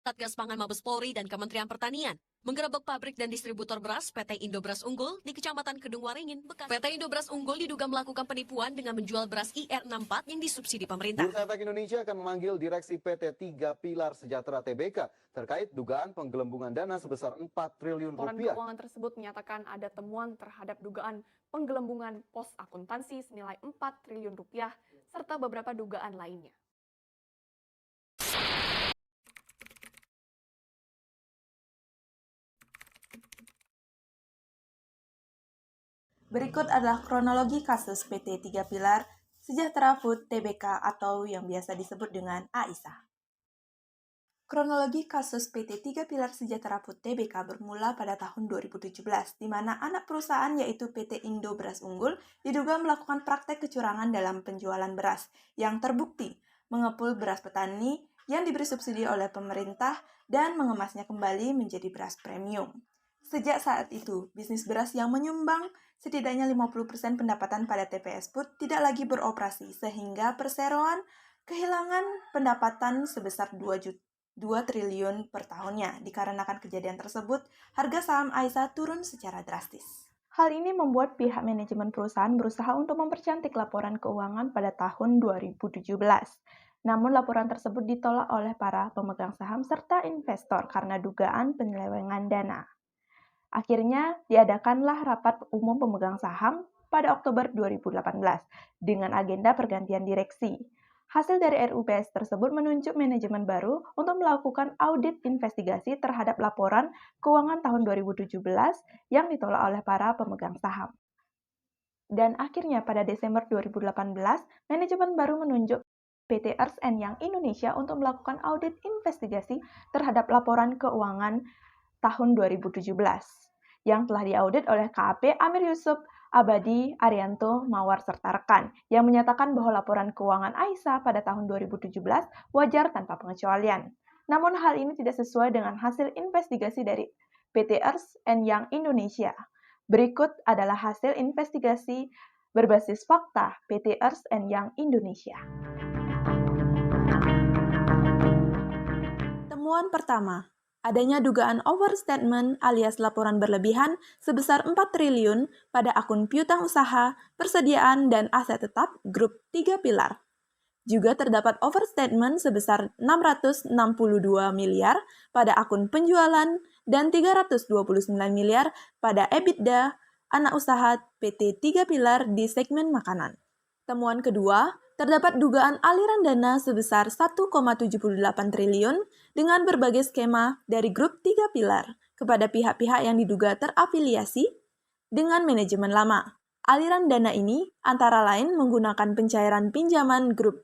Satgas Pangan Mabes Polri dan Kementerian Pertanian menggerebek pabrik dan distributor beras PT Indo Beras Unggul di Kecamatan Kedung Waringin, Bekasi. PT Indo Beras Unggul diduga melakukan penipuan dengan menjual beras IR64 yang disubsidi pemerintah. Bursa Efek Indonesia akan memanggil Direksi PT Tiga Pilar Sejahtera Tbk terkait dugaan penggelembungan dana sebesar 4 triliun Laporan rupiah. keuangan tersebut menyatakan ada temuan terhadap dugaan penggelembungan pos akuntansi senilai 4 triliun rupiah serta beberapa dugaan lainnya. Berikut adalah kronologi kasus PT Tiga Pilar Sejahtera Food Tbk atau yang biasa disebut dengan Aisyah. Kronologi kasus PT Tiga Pilar Sejahtera Food Tbk bermula pada tahun 2017, di mana anak perusahaan yaitu PT Indo Beras Unggul diduga melakukan praktek kecurangan dalam penjualan beras yang terbukti mengepul beras petani yang diberi subsidi oleh pemerintah dan mengemasnya kembali menjadi beras premium. Sejak saat itu, bisnis beras yang menyumbang setidaknya 50% pendapatan pada TPS Food tidak lagi beroperasi, sehingga perseroan kehilangan pendapatan sebesar 2 triliun per tahunnya. Dikarenakan kejadian tersebut, harga saham Aisyah turun secara drastis. Hal ini membuat pihak manajemen perusahaan berusaha untuk mempercantik laporan keuangan pada tahun 2017. Namun laporan tersebut ditolak oleh para pemegang saham serta investor karena dugaan penyelewengan dana. Akhirnya diadakanlah rapat umum pemegang saham pada Oktober 2018 dengan agenda pergantian direksi. Hasil dari RUPS tersebut menunjuk manajemen baru untuk melakukan audit investigasi terhadap laporan keuangan tahun 2017 yang ditolak oleh para pemegang saham. Dan akhirnya pada Desember 2018, manajemen baru menunjuk PT Ernst & Young Indonesia untuk melakukan audit investigasi terhadap laporan keuangan tahun 2017 yang telah diaudit oleh KAP Amir Yusuf, Abadi, Arianto, Mawar, serta rekan yang menyatakan bahwa laporan keuangan Aisyah pada tahun 2017 wajar tanpa pengecualian. Namun hal ini tidak sesuai dengan hasil investigasi dari PT Ernst & Young Indonesia. Berikut adalah hasil investigasi berbasis fakta PT Ernst & Young Indonesia. Temuan pertama, adanya dugaan overstatement alias laporan berlebihan sebesar 4 triliun pada akun piutang usaha, persediaan, dan aset tetap grup 3 pilar. Juga terdapat overstatement sebesar 662 miliar pada akun penjualan dan 329 miliar pada EBITDA anak usaha PT Tiga Pilar di segmen makanan. Temuan kedua, terdapat dugaan aliran dana sebesar 1,78 triliun dengan berbagai skema dari grup 3 pilar kepada pihak-pihak yang diduga terafiliasi dengan manajemen lama. Aliran dana ini antara lain menggunakan pencairan pinjaman grup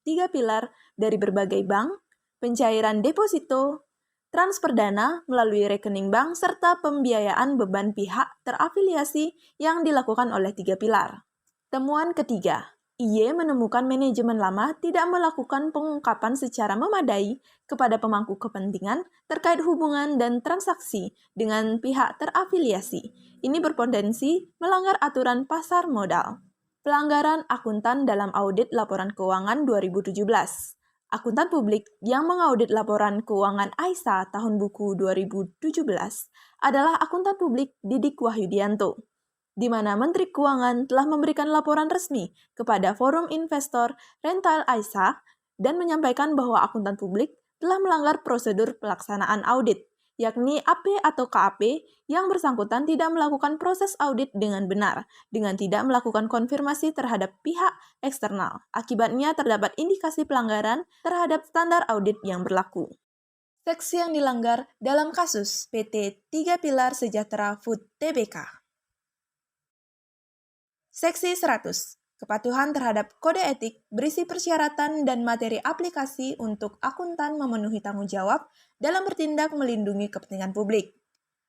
3 pilar dari berbagai bank, pencairan deposito, transfer dana melalui rekening bank, serta pembiayaan beban pihak terafiliasi yang dilakukan oleh 3 pilar. Temuan ketiga, IY menemukan manajemen lama tidak melakukan pengungkapan secara memadai kepada pemangku kepentingan terkait hubungan dan transaksi dengan pihak terafiliasi. Ini berpotensi melanggar aturan pasar modal. Pelanggaran akuntan dalam audit laporan keuangan 2017. Akuntan publik yang mengaudit laporan keuangan Aisyah tahun buku 2017 adalah akuntan publik Didik Wahyudianto, di mana Menteri Keuangan telah memberikan laporan resmi kepada Forum Investor Rental Aisyah dan menyampaikan bahwa akuntan publik telah melanggar prosedur pelaksanaan audit, yakni AP atau KAP yang bersangkutan tidak melakukan proses audit dengan benar, dengan tidak melakukan konfirmasi terhadap pihak eksternal. Akibatnya terdapat indikasi pelanggaran terhadap standar audit yang berlaku. Seksi yang dilanggar dalam kasus PT Tiga Pilar Sejahtera Food Tbk. Seksi 100. Kepatuhan terhadap kode etik berisi persyaratan dan materi aplikasi untuk akuntan memenuhi tanggung jawab dalam bertindak melindungi kepentingan publik.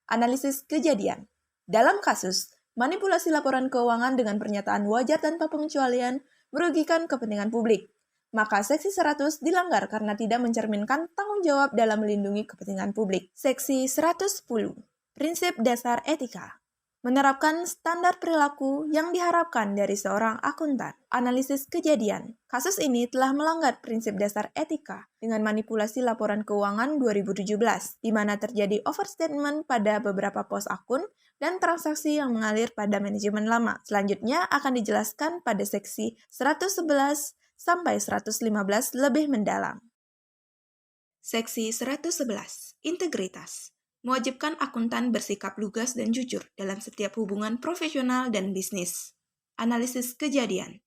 Analisis kejadian. Dalam kasus, manipulasi laporan keuangan dengan pernyataan wajar tanpa pengecualian merugikan kepentingan publik, maka Seksi 100 dilanggar karena tidak mencerminkan tanggung jawab dalam melindungi kepentingan publik. Seksi 110. Prinsip dasar etika. Menerapkan standar perilaku yang diharapkan dari seorang akuntan. Analisis kejadian. Kasus ini telah melanggar prinsip dasar etika dengan manipulasi laporan keuangan 2017, di mana terjadi overstatement pada beberapa pos akun dan transaksi yang mengalir pada manajemen lama. Selanjutnya akan dijelaskan pada seksi 111 sampai 115 lebih mendalam. Seksi 111. Integritas. Mewajibkan akuntan bersikap lugas dan jujur dalam setiap hubungan profesional dan bisnis. Analisis kejadian.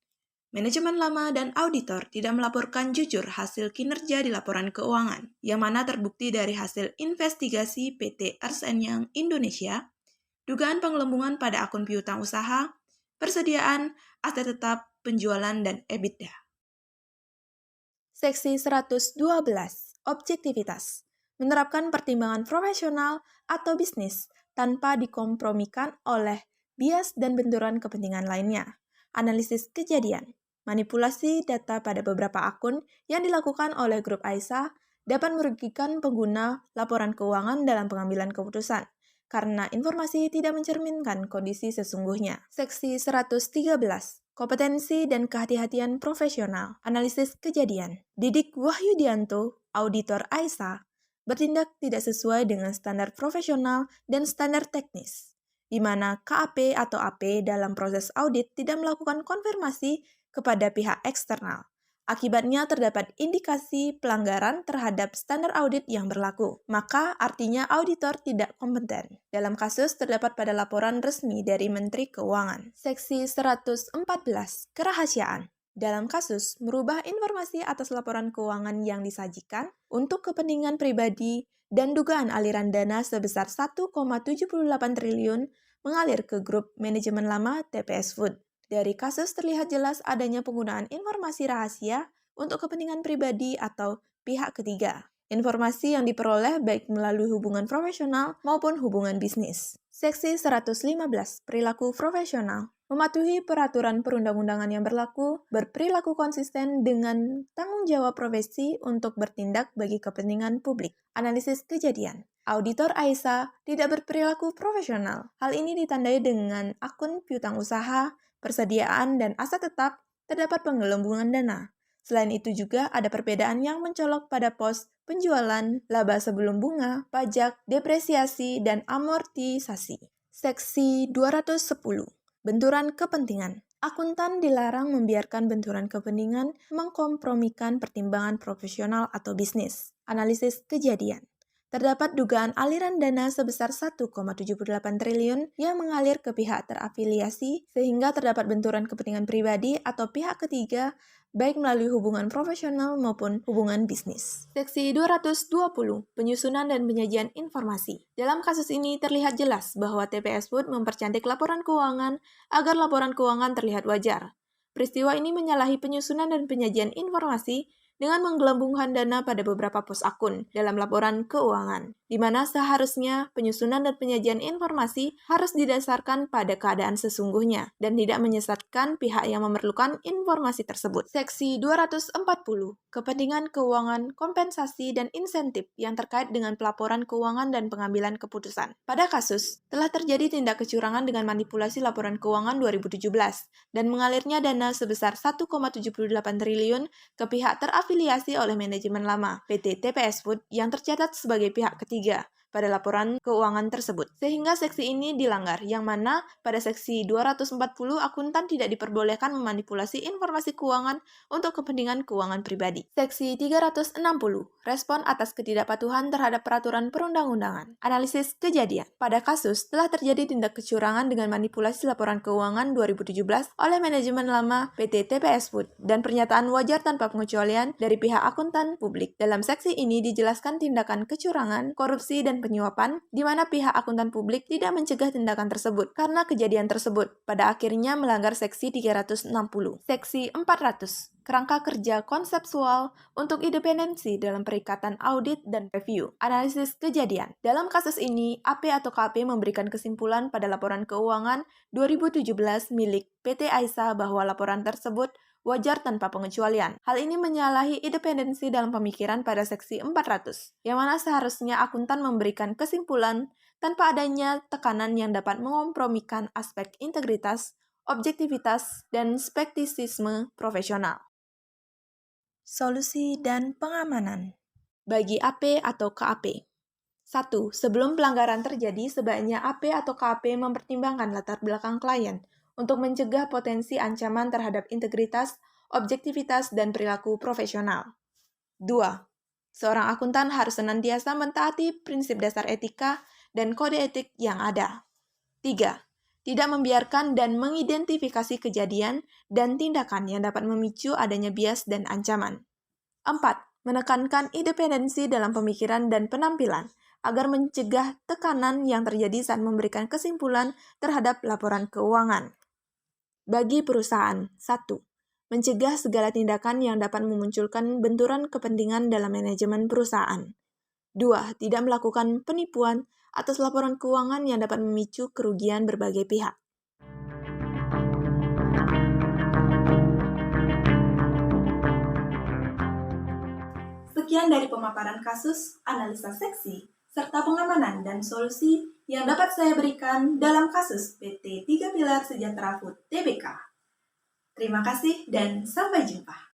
Manajemen lama dan auditor tidak melaporkan jujur hasil kinerja di laporan keuangan, yang mana terbukti dari hasil investigasi PT Ernst & Young Indonesia, dugaan penggelembungan pada akun piutang usaha, persediaan, aset tetap, penjualan, dan EBITDA. Seksi 112. Objektivitas. Menerapkan pertimbangan profesional atau bisnis tanpa dikompromikan oleh bias dan benturan kepentingan lainnya. Analisis kejadian. Manipulasi data pada beberapa akun yang dilakukan oleh grup Aisyah dapat merugikan pengguna laporan keuangan dalam pengambilan keputusan karena informasi tidak mencerminkan kondisi sesungguhnya. Seksi 113. Kompetensi dan kehati-hatian profesional. Analisis kejadian. Didik Wahyudianto, auditor Aisyah, bertindak tidak sesuai dengan standar profesional dan standar teknis, di mana KAP atau AP dalam proses audit tidak melakukan konfirmasi kepada pihak eksternal. Akibatnya terdapat indikasi pelanggaran terhadap standar audit yang berlaku, maka artinya auditor tidak kompeten. Dalam kasus terdapat pada laporan resmi dari Menteri Keuangan. Seksi 114. Kerahasiaan. Dalam kasus, merubah informasi atas laporan keuangan yang disajikan untuk kepentingan pribadi dan dugaan aliran dana sebesar 1,78 triliun mengalir ke grup manajemen lama TPS Food. Dari kasus terlihat jelas adanya penggunaan informasi rahasia untuk kepentingan pribadi atau pihak ketiga. Informasi yang diperoleh baik melalui hubungan profesional maupun hubungan bisnis. Seksi 115. Perilaku profesional. Mematuhi peraturan perundang-undangan yang berlaku, berperilaku konsisten dengan tanggung jawab profesi untuk bertindak bagi kepentingan publik. Analisis kejadian. Auditor Aisyah tidak berperilaku profesional. Hal ini ditandai dengan akun piutang usaha, persediaan, dan aset tetap terdapat penggelembungan dana. Selain itu juga ada perbedaan yang mencolok pada pos penjualan, laba sebelum bunga, pajak, depresiasi, dan amortisasi. Seksi 210. Benturan kepentingan. Akuntan dilarang membiarkan benturan kepentingan mengkompromikan pertimbangan profesional atau bisnis. Analisis kejadian. Terdapat dugaan aliran dana sebesar 1,78 triliun yang mengalir ke pihak terafiliasi sehingga terdapat benturan kepentingan pribadi atau pihak ketiga baik melalui hubungan profesional maupun hubungan bisnis. Seksi 220. Penyusunan dan penyajian informasi. Dalam kasus ini terlihat jelas bahwa TPS Food mempercantik laporan keuangan agar laporan keuangan terlihat wajar. Peristiwa ini menyalahi penyusunan dan penyajian informasi dengan menggelembungkan dana pada beberapa pos akun dalam laporan keuangan, di mana seharusnya penyusunan dan penyajian informasi harus didasarkan pada keadaan sesungguhnya dan tidak menyesatkan pihak yang memerlukan informasi tersebut. Seksi 240. Kepentingan keuangan, kompensasi, dan insentif yang terkait dengan pelaporan keuangan dan pengambilan keputusan. Pada kasus, telah terjadi tindak kecurangan dengan manipulasi laporan keuangan 2017 dan mengalirnya dana sebesar 1,78 triliun ke pihak terafiliasi oleh manajemen lama, PT TPS Food, yang tercatat sebagai pihak ketiga pada laporan keuangan tersebut. Sehingga seksi ini dilanggar, yang mana pada seksi 240 akuntan tidak diperbolehkan memanipulasi informasi keuangan untuk kepentingan keuangan pribadi. Seksi 360. Respon atas ketidakpatuhan terhadap peraturan perundang-undangan. Analisis kejadian. Pada kasus, telah terjadi tindak kecurangan dengan manipulasi laporan keuangan 2017 oleh manajemen lama PT TPS Food dan pernyataan wajar tanpa pengecualian dari pihak akuntan publik. Dalam seksi ini dijelaskan tindakan kecurangan, korupsi, dan penyuapan, di mana pihak akuntan publik tidak mencegah tindakan tersebut karena kejadian tersebut pada akhirnya melanggar seksi 360. Seksi 400. Kerangka kerja konseptual untuk independensi dalam perikatan audit dan review. Analisis kejadian. Dalam kasus ini, AP atau KP memberikan kesimpulan pada laporan keuangan 2017 milik PT Aisyah bahwa laporan tersebut wajar tanpa pengecualian. Hal ini menyalahi independensi dalam pemikiran pada seksi 400, yang mana seharusnya akuntan memberikan kesimpulan tanpa adanya tekanan yang dapat mengompromikan aspek integritas, objektivitas, dan skeptisisme profesional. Solusi dan pengamanan bagi AP atau KAP. 1. Sebelum pelanggaran terjadi, sebaiknya AP atau KAP mempertimbangkan latar belakang klien untuk mencegah potensi ancaman terhadap integritas, objektivitas, dan perilaku profesional. 2. Seorang akuntan harus senantiasa mentaati prinsip dasar etika dan kode etik yang ada. 3. Tidak membiarkan dan mengidentifikasi kejadian dan tindakan yang dapat memicu adanya bias dan ancaman. 4. Menekankan independensi dalam pemikiran dan penampilan agar mencegah tekanan yang terjadi saat memberikan kesimpulan terhadap laporan keuangan. Bagi perusahaan, 1. Mencegah segala tindakan yang dapat memunculkan benturan kepentingan dalam manajemen perusahaan. 2. Tidak melakukan penipuan atas laporan keuangan yang dapat memicu kerugian berbagai pihak. Sekian dari pemaparan kasus, analisa seksi, serta pengamanan dan solusi yang dapat saya berikan dalam kasus PT 3 Pilar Sejahtera Food Tbk. Terima kasih dan sampai jumpa.